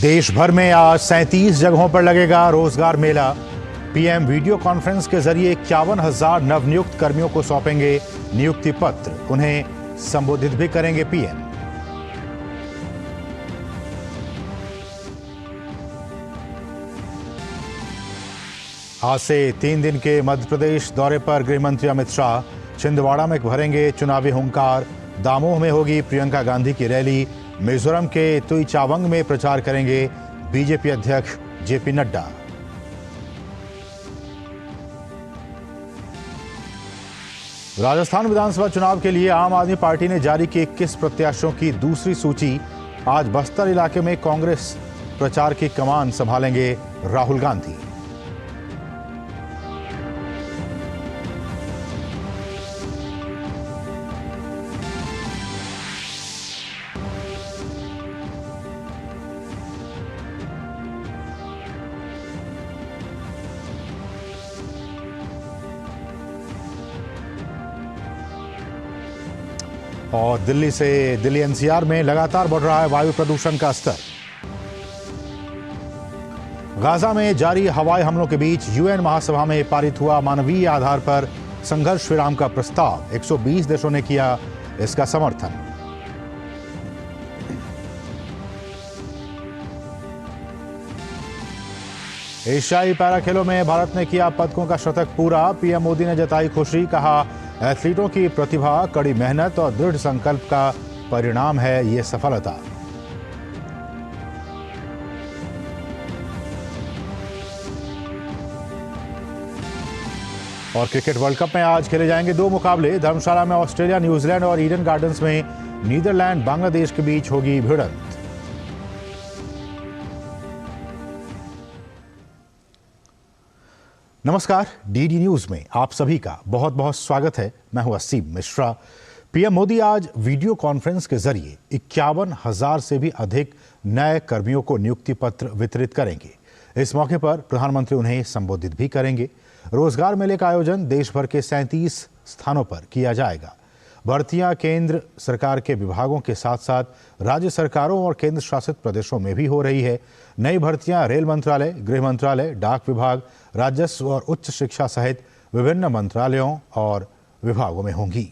देश भर में आज 37 जगहों पर लगेगा रोजगार मेला। पीएम वीडियो कॉन्फ्रेंस के जरिए 51,000 नवनियुक्त कर्मियों को सौंपेंगे नियुक्ति पत्र। उन्हें संबोधित भी करेंगे पीएम। आज से 3 दिन के मध्य प्रदेश दौरे पर गृह मंत्री अमित शाह छिंदवाड़ा में भरेंगे चुनावी हुंकार। दामोह में होगी प्रियंका गांधी की रैली। मिजोरम के तुईचावंग में प्रचार करेंगे बीजेपी अध्यक्ष जेपी नड्डा। राजस्थान विधानसभा चुनाव के लिए आम आदमी पार्टी ने जारी की 21 प्रत्याशियों की दूसरी सूची। आज बस्तर इलाके में कांग्रेस प्रचार की कमान संभालेंगे राहुल गांधी। और दिल्ली एनसीआर में लगातार बढ़ रहा है वायु प्रदूषण का स्तर। गाजा में जारी हवाई हमलों के बीच यूएन महासभा में पारित हुआ मानवीय आधार पर संघर्ष विराम का प्रस्ताव। 120 देशों ने किया इसका समर्थन। एशियाई पैरा खेलों में भारत ने किया पदकों का शतक पूरा। पीएम मोदी ने जताई खुशी। कहा, एथलीटों की प्रतिभा, कड़ी मेहनत और दृढ़ संकल्प का परिणाम है ये सफलता। और क्रिकेट वर्ल्ड कप में आज खेले जाएंगे 2 मुकाबले। धर्मशाला में ऑस्ट्रेलिया न्यूजीलैंड और ईडन गार्डन्स में नीदरलैंड बांग्लादेश के बीच होगी भिड़ंत। नमस्कार, डीडी न्यूज में आप सभी का बहुत बहुत स्वागत है। मैं हूं असीम मिश्रा। पीएम मोदी आज वीडियो कॉन्फ्रेंस के जरिए 51,000 से भी अधिक नए कर्मियों को नियुक्ति पत्र वितरित करेंगे। इस मौके पर प्रधानमंत्री उन्हें संबोधित भी करेंगे। रोजगार मेले का आयोजन देश भर के 37 स्थानों पर किया जाएगा। भर्तियां केंद्र सरकार के विभागों के साथ साथ राज्य सरकारों और केंद्र शासित प्रदेशों में भी हो रही है। नई भर्तियां रेल मंत्रालय, गृह मंत्रालय, डाक विभाग, राजस्व और उच्च शिक्षा सहित विभिन्न मंत्रालयों और विभागों में होंगी।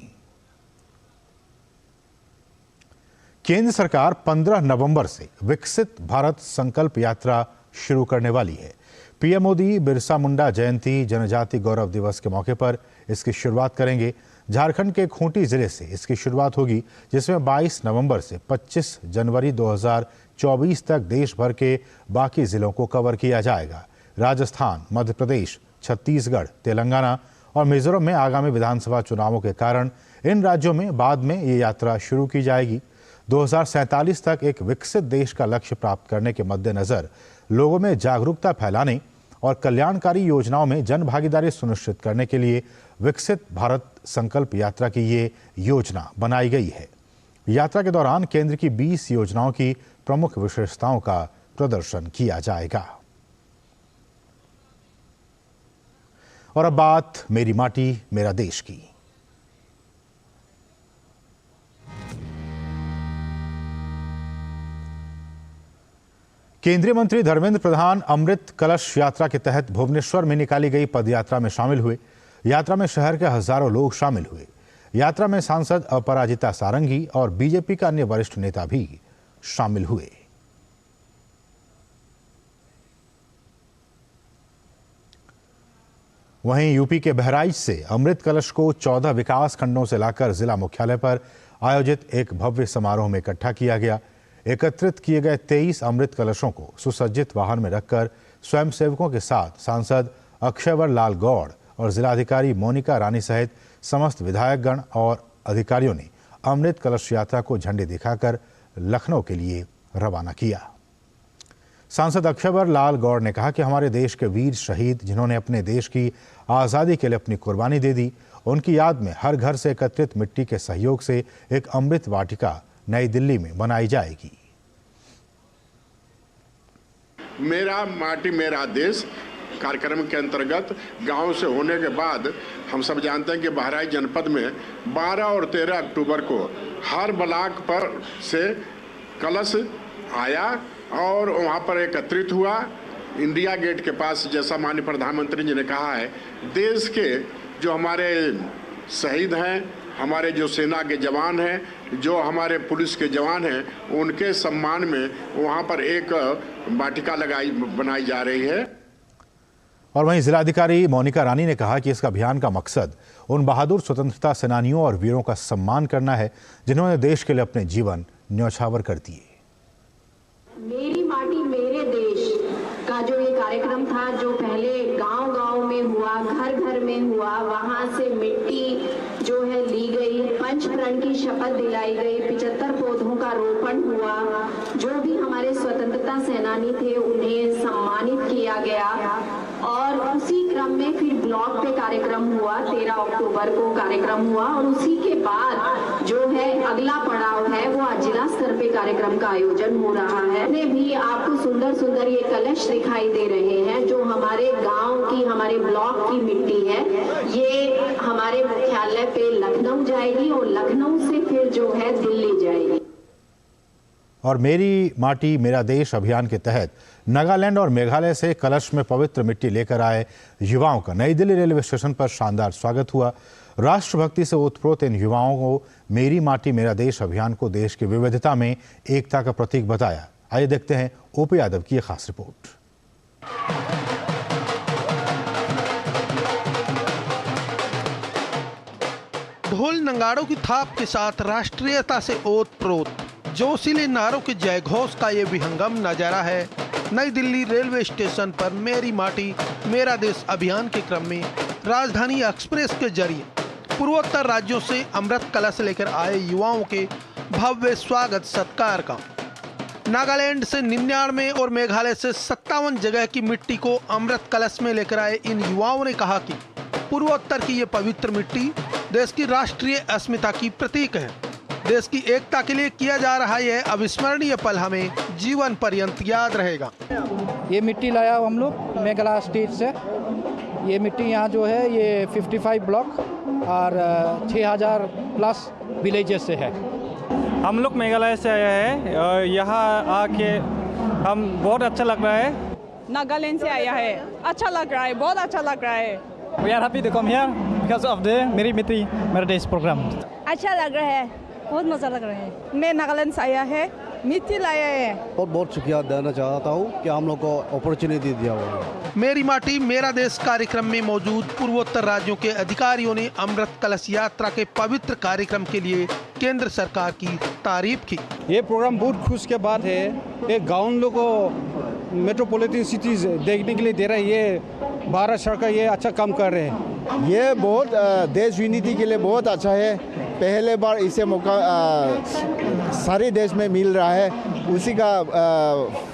केंद्र सरकार 15 नवंबर से विकसित भारत संकल्प यात्रा शुरू करने वाली है। पीएम मोदी बिरसा मुंडा जयंती, जनजाति गौरव दिवस के मौके पर इसकी शुरुआत करेंगे। झारखंड के खूंटी जिले से इसकी शुरुआत होगी, जिसमें 22 नवंबर से 25 जनवरी 2024 तक देश भर के बाकी जिलों को कवर किया जाएगा। राजस्थान, मध्य प्रदेश, छत्तीसगढ़, तेलंगाना और मिजोरम में आगामी विधानसभा चुनावों के कारण इन राज्यों में बाद में ये यात्रा शुरू की जाएगी। 2047 तक एक विकसित देश का लक्ष्य प्राप्त करने के मद्देनजर लोगों में जागरूकता फैलाने और कल्याणकारी योजनाओं में जन भागीदारी सुनिश्चित करने के लिए विकसित भारत संकल्प यात्रा की ये योजना बनाई गई है। यात्रा के दौरान केंद्र की 20 योजनाओं की प्रमुख विशेषताओं का प्रदर्शन किया जाएगा। और अब बात मेरी माटी मेरा देश की। केंद्रीय मंत्री धर्मेंद्र प्रधान अमृत कलश यात्रा के तहत भुवनेश्वर में निकाली गई पदयात्रा में शामिल हुए। यात्रा में शहर के हजारों लोग शामिल हुए। यात्रा में सांसद अपराजिता सारंगी और बीजेपी का अन्य वरिष्ठ नेता भी शामिल हुए। वहीं यूपी के बहराइच से अमृत कलश को 14 विकास खंडों से लाकर जिला मुख्यालय पर आयोजित एक भव्य समारोह में इकट्ठा किया गया। एकत्रित किए गए 23 अमृत कलशों को सुसज्जित वाहन में रखकर स्वयंसेवकों के साथ सांसद अक्षयवर लाल गौड़ और जिलाधिकारी मोनिका रानी सहित समस्त विधायकगण और अधिकारियों ने अमृत कलश यात्रा को झंडी दिखाकर लखनऊ के लिए रवाना किया। सांसद अक्षयवर लाल गौड़ ने कहा कि हमारे देश के वीर शहीद जिन्होंने अपने देश की आज़ादी के लिए अपनी कुर्बानी दे दी, उनकी याद में हर घर से एकत्रित मिट्टी के सहयोग से एक अमृत वाटिका नई दिल्ली में बनाई जाएगी। मेरा माटी मेरा देश कार्यक्रम के अंतर्गत गांव से होने के बाद हम सब जानते हैं कि बहराइच जनपद में 12 और 13 अक्टूबर को हर ब्लॉक पर से कलश आया और वहाँ पर एकत्रित हुआ। इंडिया गेट के पास, जैसा माननीय प्रधानमंत्री जी ने कहा है, देश के जो हमारे शहीद हैं, हमारे जो सेना के जवान हैं, जो हमारे पुलिस के जवान हैं, उनके सम्मान में वहाँ पर एक वाटिका बनाई जा रही है। और वहीं जिलाधिकारी मोनिका रानी ने कहा कि इस अभियान का मकसद उन बहादुर स्वतंत्रता सेनानियों और वीरों का सम्मान करना है जिन्होंने देश के लिए अपने जीवन न्यौछावर कर दिए। मेरी माटी मेरे देश का जो ये कार्यक्रम था, जो पहले गांव-गांव में हुआ, घर-घर में हुआ, वहां से मिट्टी जो है ली गई, पंचप्रण की शपथ दिलाई गई, 75 पौधों का रोपण हुआ, जो भी हमारे स्वतंत्रता सेनानी थे उन्हें सम्मानित किया गया और उसी क्रम में फिर ब्लॉक पे कार्यक्रम हुआ। 13 अक्टूबर को कार्यक्रम हुआ और उसी के बाद जो है अगला पड़ाव है वो आज जिला स्तर पे कार्यक्रम का आयोजन हो रहा है। ने भी आपको सुंदर सुंदर ये कलश दिखाई दे रहे हैं जो हमारे गांव की, हमारे ब्लॉक की मिट्टी है। ये हमारे मुख्यालय पे लखनऊ जाएगी और लखनऊ से फिर जो है दिल्ली जाएगी। और मेरी माटी मेरा देश अभियान के तहत नागालैंड और मेघालय से कलश में पवित्र मिट्टी लेकर आए युवाओं का नई दिल्ली रेलवे स्टेशन पर शानदार स्वागत हुआ। राष्ट्रभक्ति से ओतप्रोत इन युवाओं को मेरी माटी मेरा देश अभियान को देश की विविधता में एकता का प्रतीक बताया। आइए देखते हैं ओपी यादव की एक खास रिपोर्ट। ढोल नगाड़ों की थाप के साथ राष्ट्रीयता से ओतप्रोत जोशीले नारों के जय घोष का ये विहंगम नजारा है नई दिल्ली रेलवे स्टेशन पर मेरी माटी मेरा देश अभियान के क्रम में राजधानी एक्सप्रेस के जरिए पूर्वोत्तर राज्यों से अमृत कलश लेकर आए युवाओं के भव्य स्वागत सत्कार का। नागालैंड से 99 और मेघालय से 57 जगह की मिट्टी को अमृत कलश में लेकर आए इन युवाओं ने कहा कि पूर्वोत्तर की ये पवित्र मिट्टी देश की राष्ट्रीय अस्मिता की प्रतीक है। देश की एकता के लिए किया जा रहा यह अविस्मरणीय पल हमें जीवन पर्यंत याद रहेगा। ये मिट्टी लाया हम लोग मेघालय स्टेट से। ये मिट्टी यहाँ जो है ये 55 ब्लॉक और 6000 प्लस विलेजेस से है। हम लोग मेघालय से आया है, यहाँ आके हम बहुत अच्छा लग रहा है। नागालैंड से आया है, अच्छा लग रहा है, बहुत अच्छा लग रहा है। We are happy to come here because of the मेरी मिट्टी मेरा देश प्रोग्राम। अच्छा लग रहा है, बहुत मजा लग रहा है। मैं नागालैंड से आया है, मिट्टी लाया है। बहुत शुक्रिया देना चाहता हूँ कि हम लोग को अपॉर्चुनिटी दिया हुआ। मेरी माटी मेरा देश कार्यक्रम में मौजूद पूर्वोत्तर राज्यों के अधिकारियों ने अमृत कलश यात्रा के पवित्र कार्यक्रम के लिए केंद्र सरकार की तारीफ की। ये प्रोग्राम बहुत खुश के बाद है। ये गाँव लोगों को मेट्रोपॉलिटन सिटीज देखने के लिए दे रहा है। ये भारत सरकार ये अच्छा काम कर रहे हैं। ये बहुत देश यूनिटी के लिए बहुत अच्छा है। पहले बार इसे मौका सारे देश में मिल रहा है। उसी का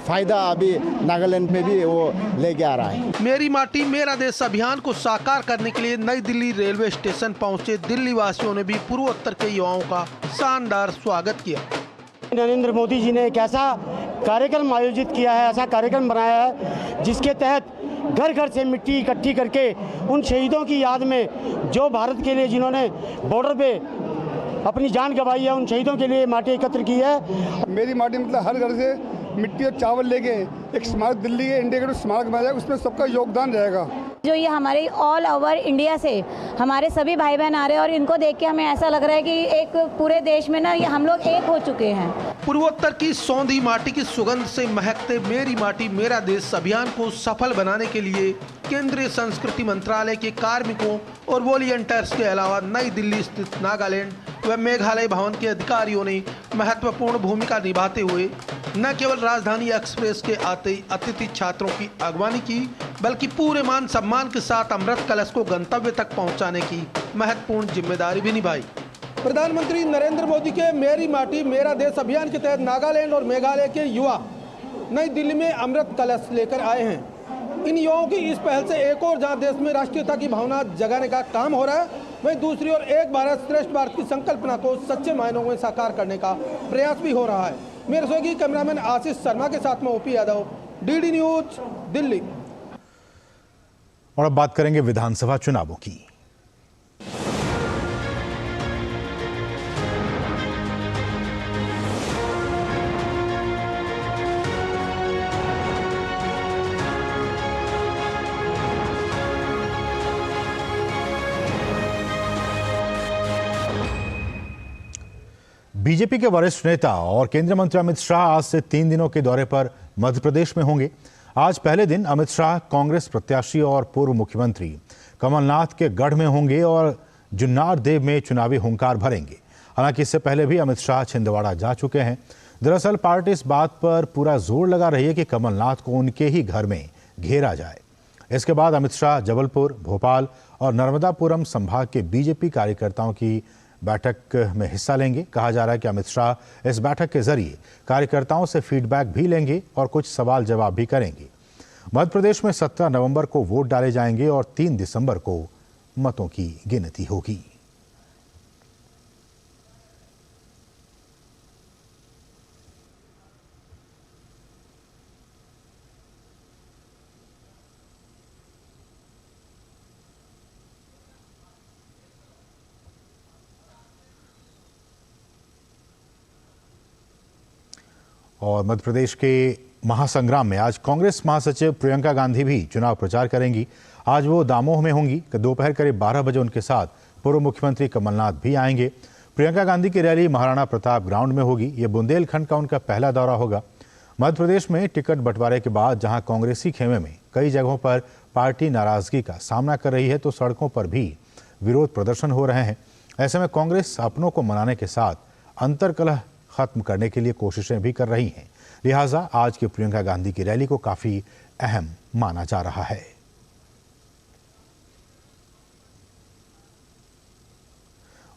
फायदा अभी नागालैंड में भी वो लेके आ रहा है। मेरी माटी मेरा देश अभियान को साकार करने के लिए नई दिल्ली रेलवे स्टेशन पहुंचे दिल्ली वासियों ने भी पूर्वोत्तर के युवाओं का शानदार स्वागत किया। नरेंद्र मोदी जी ने एक ऐसा कार्यक्रम आयोजित किया है, ऐसा कार्यक्रम बनाया है जिसके तहत घर घर से मिट्टी इकट्ठी करके उन शहीदों की याद में जो भारत के लिए जिन्होंने बॉर्डर पे अपनी जान गंवाई है, उन शहीदों के लिए माटी एकत्र की है। मेरी माटी मतलब हर घर से मिट्टी और चावल लेके एक स्मारक दिल्ली के इंडिया गेट स्मारक बनाया जाएगा, उसमें सबका योगदान रहेगा। जो ये हमारे ऑल ओवर इंडिया से हमारे सभी भाई बहन आ रहे हैं और इनको देख के हमें ऐसा लग रहा है कि एक पूरे देश में ना ये हम लोग एक हो चुके हैं। पूर्वोत्तर की सौंधी माटी की सुगंध से महकते मेरी माटी मेरा देश अभियान को सफल बनाने के लिए केंद्रीय संस्कृति मंत्रालय के कार्मिकों और वॉलंटियर्स के अलावा नई दिल्ली स्थित नागालैंड व मेघालय भवन के अधिकारियों ने महत्वपूर्ण भूमिका निभाते हुए न केवल राजधानी एक्सप्रेस के आते अतिथि छात्रों की अगवानी की, बल्कि पूरे मान सम्मान के साथ अमृत कलश को गंतव्य तक पहुंचाने की महत्वपूर्ण जिम्मेदारी भी निभाई। प्रधानमंत्री नरेंद्र मोदी के मेरी माटी मेरा देश अभियान के तहत नागालैंड और मेघालय के युवा नई दिल्ली में अमृत कलश लेकर आए हैं। इन युवाओं की इस पहल से एक और जहां देश में राष्ट्रीयता की भावना जगाने का काम हो रहा है, वहीं दूसरी ओर एक भारत श्रेष्ठ भारत की संकल्पना को सच्चे मायनों में साकार करने का प्रयास भी हो रहा है। मेरे सहयोगी कैमरामैन आशीष शर्मा के साथ में OP Yadav, DD news, Delhi. और अब बात करेंगे विधानसभा चुनावों की। बीजेपी के वरिष्ठ नेता और केंद्रीय मंत्री अमित शाह आज से 3 दिनों के दौरे पर मध्य प्रदेश में होंगे। आज पहले दिन अमित शाह कांग्रेस प्रत्याशी और पूर्व मुख्यमंत्री कमलनाथ के गढ़ में होंगे और जुन्नार देव में चुनावी हुंकार भरेंगे। हालांकि इससे पहले भी अमित शाह छिंदवाड़ा जा चुके हैं। दरअसल पार्टी इस बात पर पूरा जोर लगा रही है कि कमलनाथ को उनके ही घर में घेरा जाए। इसके बाद अमित शाह जबलपुर, भोपाल और नर्मदापुरम संभाग के बीजेपी कार्यकर्ताओं की बैठक में हिस्सा लेंगे। कहा जा रहा है कि अमित शाह इस बैठक के जरिए कार्यकर्ताओं से फीडबैक भी लेंगे और कुछ सवाल जवाब भी करेंगे। मध्य प्रदेश में 17 नवंबर को वोट डाले जाएंगे और 3 दिसंबर को मतों की गिनती होगी। और मध्य प्रदेश के महासंग्राम में आज कांग्रेस महासचिव प्रियंका गांधी भी चुनाव प्रचार करेंगी। आज वो दामोह में होंगी। दोपहर करीब 12 बजे उनके साथ पूर्व मुख्यमंत्री कमलनाथ भी आएंगे। प्रियंका गांधी की रैली महाराणा प्रताप ग्राउंड में होगी। ये बुंदेलखंड का उनका पहला दौरा होगा। मध्य प्रदेश में टिकट बंटवारे के बाद जहां कांग्रेसी खेमे में कई जगहों पर पार्टी नाराजगी का सामना कर रही है, तो सड़कों पर भी विरोध प्रदर्शन हो रहे हैं। ऐसे में कांग्रेस अपनों को मनाने के साथ अंतर्कलह खत्म करने के लिए कोशिशें भी कर रही हैं। लिहाजा आज की प्रियंका गांधी की रैली को काफी अहम माना जा रहा है।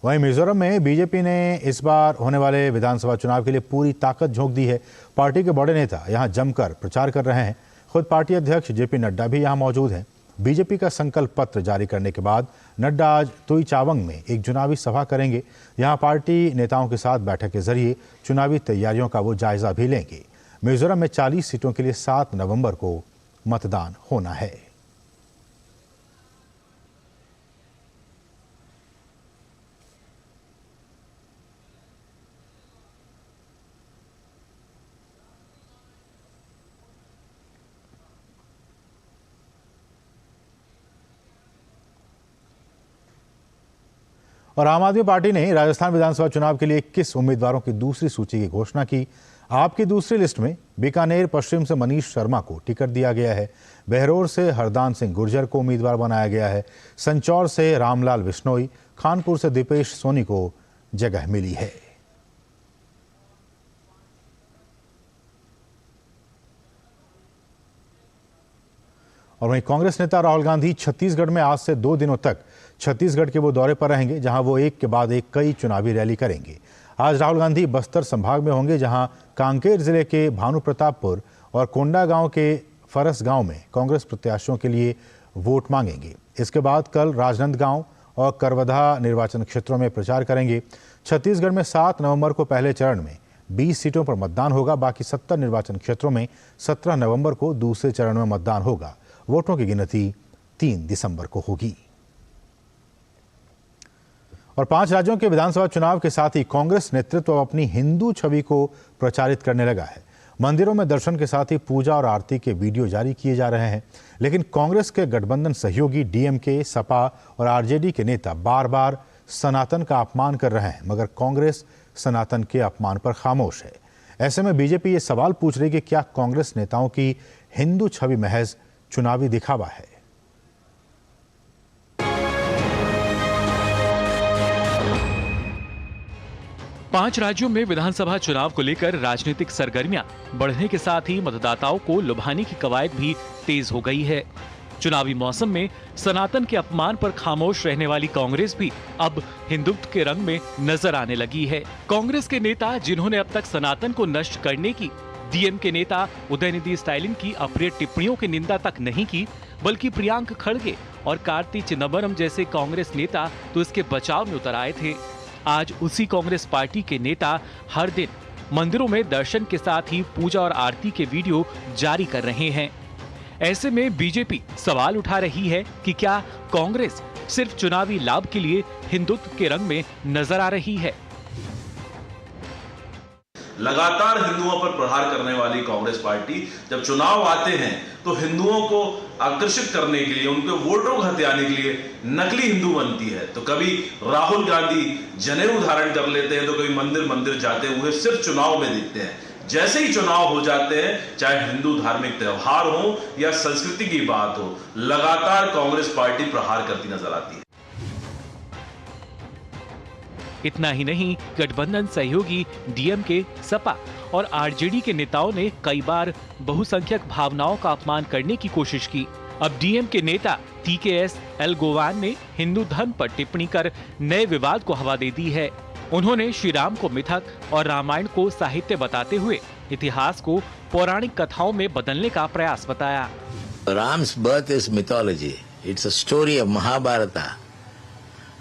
वहीं मिजोरम में बीजेपी ने इस बार होने वाले विधानसभा चुनाव के लिए पूरी ताकत झोंक दी है। पार्टी के बड़े नेता यहां जमकर प्रचार कर रहे हैं। खुद पार्टी अध्यक्ष जेपी नड्डा भी यहां मौजूद हैं। बीजेपी का संकल्प पत्र जारी करने के बाद नड्डा आज तुईचावंग में एक चुनावी सभा करेंगे। यहां पार्टी नेताओं के साथ बैठक के जरिए चुनावी तैयारियों का वो जायजा भी लेंगे। मिजोरम में 40 सीटों के लिए 7 नवंबर को मतदान होना है। और आम आदमी पार्टी ने राजस्थान विधानसभा चुनाव के लिए 21 उम्मीदवारों की दूसरी सूची की घोषणा की। आपकी दूसरी लिस्ट में बीकानेर पश्चिम से मनीष शर्मा को टिकट दिया गया है। बहरोर से हरदान सिंह गुर्जर को उम्मीदवार बनाया गया है। संचौर से रामलाल बिश्नोई, खानपुर से दीपेश सोनी को जगह मिली है। और वहीं कांग्रेस नेता राहुल गांधी छत्तीसगढ़ में आज से 2 दिनों तक छत्तीसगढ़ के वो दौरे पर रहेंगे, जहां वो एक के बाद एक कई चुनावी रैली करेंगे। आज राहुल गांधी बस्तर संभाग में होंगे, जहां कांकेर जिले के भानु प्रतापपुर और कोंडागांव के फरस गांव में कांग्रेस प्रत्याशियों के लिए वोट मांगेंगे। इसके बाद कल राजनांदगांव और करवधा निर्वाचन क्षेत्रों में प्रचार करेंगे। छत्तीसगढ़ में 7 नवंबर को पहले चरण में 20 सीटों पर मतदान होगा। बाकी 70 निर्वाचन क्षेत्रों में 17 नवंबर को दूसरे चरण में मतदान होगा। वोटों की गिनती 3 दिसंबर को होगी। और 5 राज्यों के विधानसभा चुनाव के साथ ही कांग्रेस नेतृत्व अपनी हिंदू छवि को प्रचारित करने लगा है। मंदिरों में दर्शन के साथ ही पूजा और आरती के वीडियो जारी किए जा रहे हैं। लेकिन कांग्रेस के गठबंधन सहयोगी डीएमके, सपा और आरजेडी के नेता बार बार सनातन का अपमान कर रहे हैं, मगर कांग्रेस सनातन के अपमान पर खामोश है। ऐसे में बीजेपी ये सवाल पूछ रही है कि क्या कांग्रेस नेताओं की हिंदू छवि महज चुनावी दिखावा है। पांच राज्यों में विधानसभा चुनाव को लेकर राजनीतिक सरगर्मियां बढ़ने के साथ ही मतदाताओं को लुभाने की कवायद भी तेज हो गई है। चुनावी मौसम में सनातन के अपमान पर खामोश रहने वाली कांग्रेस भी अब हिंदुत्व के रंग में नजर आने लगी है। कांग्रेस के नेता जिन्होंने अब तक सनातन को नष्ट करने की डीएम के नेता उदयनिधि स्टालिन की अप्रिय टिप्पणियों की निंदा तक नहीं की, बल्कि प्रियांक खड़गे और कार्ति चिदंबरम जैसे कांग्रेस नेता तो इसके बचाव में उतर आए थे। आज उसी कांग्रेस पार्टी के नेता हर दिन मंदिरों में दर्शन के साथ ही पूजा और आरती के वीडियो जारी कर रहे हैं। ऐसे में बीजेपी सवाल उठा रही है कि क्या कांग्रेस सिर्फ चुनावी लाभ के लिए हिंदुत्व के रंग में नजर आ रही है। लगातार हिंदुओं पर प्रहार करने वाली कांग्रेस पार्टी जब चुनाव आते हैं तो हिंदुओं को आकर्षित करने के लिए, उनके वोटों को हथियाने के लिए नकली हिंदू बनती है। तो कभी राहुल गांधी जनेऊ धारण कर लेते हैं, तो कभी मंदिर जाते हुए सिर्फ चुनाव में दिखते हैं। जैसे ही चुनाव हो जाते हैं, चाहे हिंदू धार्मिक त्योहार हो या संस्कृति की बात हो, लगातार कांग्रेस पार्टी प्रहार करती नजर आती है। इतना ही नहीं, गठबंधन सहयोगी डीएमके, सपा और आरजेडी के नेताओं ने कई बार बहुसंख्यक भावनाओं का अपमान करने की कोशिश की। अब डीएमके नेता टीकेएस एलगोवान ने हिंदू धर्म पर टिप्पणी कर नए विवाद को हवा दे दी है। उन्होंने श्री राम को मिथक और रामायण को साहित्य बताते हुए इतिहास को पौराणिक कथाओं में बदलने का प्रयास बताया। Ram's birth is mythology. It's a story of Mahabharata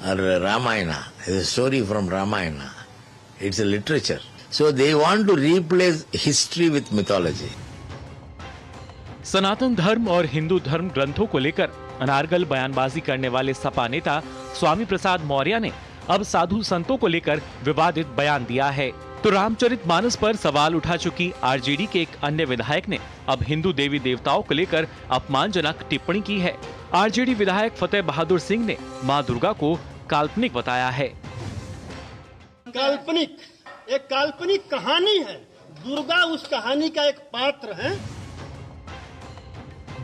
or Ramayana. It's a story from Ramayana. It's a literature. So they want to replace history with mythology. सनातन धर्म और हिंदू धर्म ग्रंथों को लेकर अनारगल बयानबाजी करने वाले सपा नेता स्वामी प्रसाद मौर्य ने अब साधु संतों को लेकर विवादित बयान दिया है। तो रामचरितमानस पर सवाल उठा चुकी आरजेडी के एक अन्य विधायक ने अब हिंदू देवी देवताओं को लेकर अपमानजनक टिप्पणी की है। आरजेडी विधायक फतेह बहादुर सिंह ने मां दुर्गा को काल्पनिक बताया है। काल्पनिक, एक काल्पनिक कहानी है। दुर्गा उस कहानी का एक पात्र है।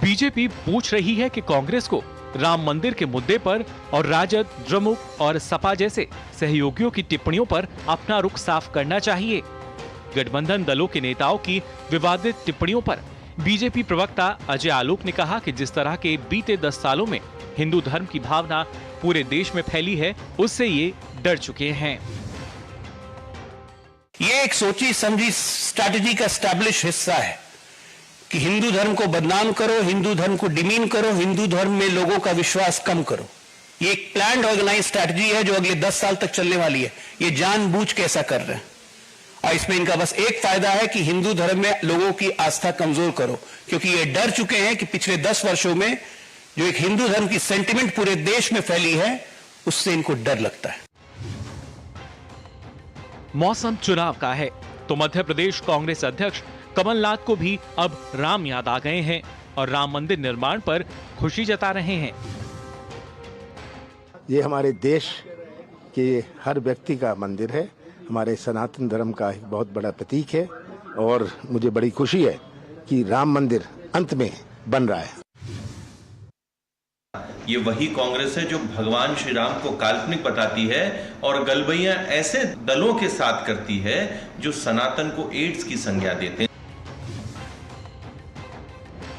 बीजेपी पूछ रही है कि कांग्रेस को राम मंदिर के मुद्दे पर और राजद, द्रमुक और सपा जैसे सहयोगियों की टिप्पणियों पर अपना रुख साफ करना चाहिए। गठबंधन दलों के नेताओं की विवादित टिप्पणियों पर बीजेपी प्रवक्ता अजय आलोक ने कहा कि जिस तरह के बीते 10 सालों में हिंदू धर्म की भावना पूरे देश में फैली है, उससे ये डर चुके हैं। ये एक सोची समझी स्ट्रैटेजी का एस्टैब्लिश हिस्सा है कि हिंदू धर्म को बदनाम करो, हिंदू धर्म को डिमीन करो, हिंदू धर्म में लोगों का विश्वास कम करो। ये एक प्लान्ड ऑर्गेनाइज स्ट्रैटेजी है जो अगले 10 साल तक चलने वाली है। ये जानबूझ के ऐसा कर रहे हैं और इसमें इनका बस एक फायदा है कि हिंदू धर्म में लोगों की आस्था कमजोर करो, क्योंकि ये डर चुके हैं कि पिछले 10 वर्षों में जो एक हिंदू धर्म की सेंटिमेंट पूरे देश में फैली है, उससे इनको डर लगता है। मौसम चुनाव का है तो मध्य प्रदेश कांग्रेस अध्यक्ष कमलनाथ को भी अब राम याद आ गए हैं और राम मंदिर निर्माण पर खुशी जता रहे हैं। ये हमारे देश के हर व्यक्ति का मंदिर है, हमारे सनातन धर्म का एक बहुत बड़ा प्रतीक है और मुझे बड़ी खुशी है कि राम मंदिर अंत में बन रहा है। ये वही कांग्रेस है जो भगवान श्री राम को काल्पनिक बताती है और गलबैयां ऐसे दलों के साथ करती है जो सनातन को एड्स की संज्ञा देते हैं।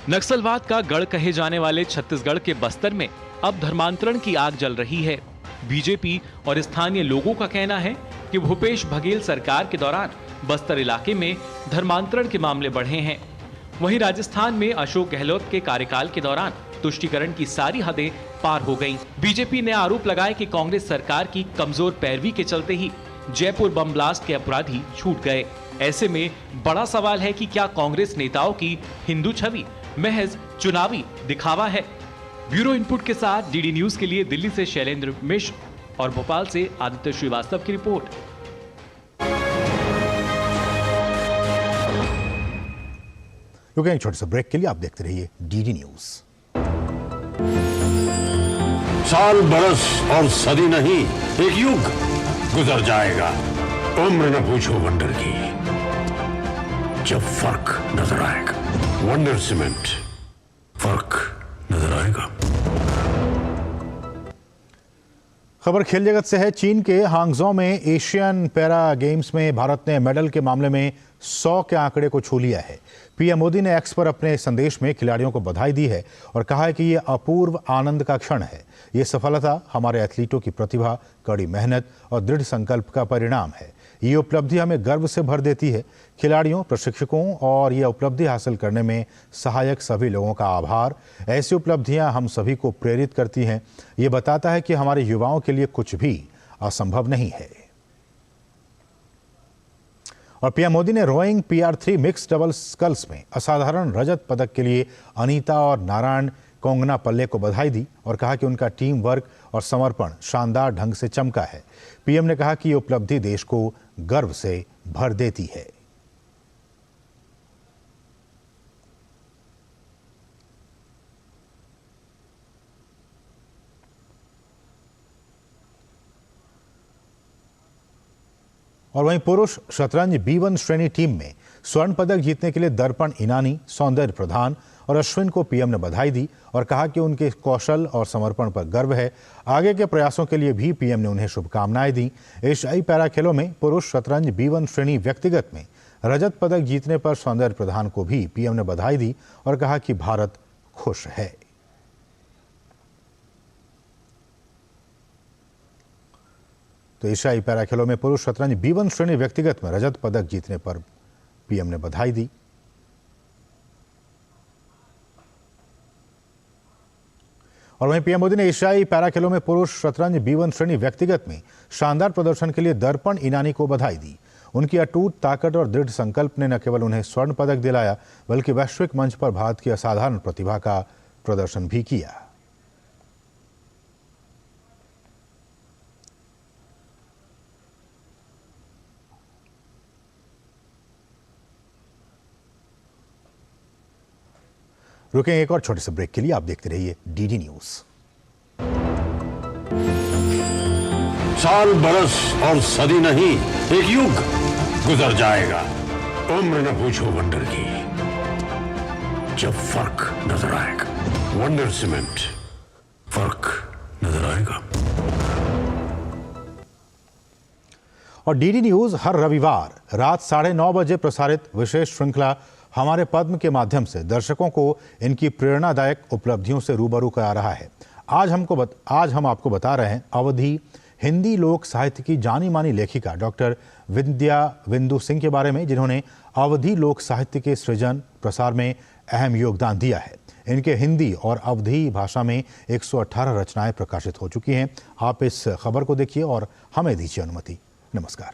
नक्सलवाद का गढ़ कहे जाने वाले छत्तीसगढ़ के बस्तर में अब धर्मांतरण की आग जल रही है। बीजेपी और स्थानीय लोगों का कहना है कि भूपेश बघेल सरकार के दौरान बस्तर इलाके में धर्मांतरण के मामले बढ़े हैं। वहीं राजस्थान में अशोक गहलोत के कार्यकाल के दौरान तुष्टीकरण की सारी हदें पार हो गईं। बीजेपी ने आरोप लगाया कि कांग्रेस सरकार की कमजोर पैरवी के चलते ही जयपुर बम ब्लास्ट के अपराधी छूट गए। ऐसे में बड़ा सवाल है कि क्या कांग्रेस नेताओं की हिंदू छवि महज चुनावी दिखावा है। ब्यूरो इनपुट के साथ डीडी न्यूज के लिए दिल्ली से शैलेंद्र मिश्र और भोपाल से आदित्य श्रीवास्तव की रिपोर्ट। रुकें एक छोटे से ब्रेक के लिए, आप देखते रहिए डीडी न्यूज। साल, बरस और सदी नहीं, एक युग गुजर जाएगा। उम्र न पूछो वंडर की, जब फर्क नजर आएगा। वंडर सीमेंट, फर्क नजर आएगा। खबर खेल जगत से है। चीन के हांगझो में एशियन पैरा गेम्स में भारत ने मेडल के मामले में 100 के आंकड़े को छू लिया है। पीएम मोदी ने एक्स पर अपने संदेश में खिलाड़ियों को बधाई दी है और कहा है कि ये अपूर्व आनंद का क्षण है। ये सफलता हमारे एथलीटों की प्रतिभा, कड़ी मेहनत और दृढ़ संकल्प का परिणाम है। ये उपलब्धि हमें गर्व से भर देती है। खिलाड़ियों, प्रशिक्षकों और ये उपलब्धि हासिल करने में सहायक सभी लोगों का आभार। ऐसी उपलब्धियां हम सभी को प्रेरित करती हैं। ये बताता है कि हमारे युवाओं के लिए कुछ भी असंभव नहीं है। और पीएम मोदी ने rowing PR3 mix double sculls में असाधारण रजत पदक के लिए अनीता और नारायण कोंगनापल्ले को बधाई दी और कहा कि उनका टीम वर्क और समर्पण शानदार ढंग से चमका है। पीएम ने कहा कि ये उपलब्धि देश को गर्व से भर देती है। और वहीं पुरुष शतरंज B1 श्रेणी टीम में स्वर्ण पदक जीतने के लिए दर्पण ईनानी, सौंदर्य प्रधान और अश्विन को पीएम ने बधाई दी और कहा कि उनके कौशल और समर्पण पर गर्व है। आगे के प्रयासों के लिए भी पीएम ने उन्हें शुभकामनाएं दी। एशियाई पैरा खेलों में पुरुष शतरंज B1 श्रेणी व्यक्तिगत में रजत पदक जीतने पर सौंदर्य प्रधान को भी पीएम ने बधाई दी और कहा कि भारत खुश है। तो एशियाई पैरा खेलों में पुरुष शतरंज B1 श्रेणी व्यक्तिगत में रजत पदक जीतने पर पीएम ने बधाई दी। और वहीं पीएम मोदी ने एशियाई पैरा खेलों में पुरुष शतरंज B1 श्रेणी व्यक्तिगत में शानदार प्रदर्शन के लिए दर्पण ईनानी को बधाई दी। उनकी अटूट ताकत और दृढ़ संकल्प ने न केवल उन्हें स्वर्ण पदक दिलाया बल्कि वैश्विक मंच पर भारत की असाधारण प्रतिभा का प्रदर्शन भी किया। रुकें एक और छोटे से ब्रेक के लिए। आप देखते रहिए डीडी न्यूज। साल, बरस और सदी नहीं, एक युग गुजर जाएगा। उम्र न पूछो वंडर की, जब फर्क नजर आएगा। वंडर सीमेंट, फर्क नजर आएगा। और डीडी न्यूज हर रविवार रात 9:30 बजे प्रसारित विशेष श्रृंखला हमारे पद्म के माध्यम से दर्शकों को इनकी प्रेरणादायक उपलब्धियों से रूबरू करा रहा है। आज हम आपको बता रहे हैं अवधी हिंदी लोक साहित्य की जानी मानी लेखिका डॉक्टर विद्या बिंदु सिंह के बारे में, जिन्होंने अवधी लोक साहित्य के सृजन प्रसार में अहम योगदान दिया है। इनके हिंदी और अवधी भाषा में 118 रचनाएं प्रकाशित हो चुकी हैं। आप इस खबर को देखिए और हमें दीजिए अनुमति। नमस्कार।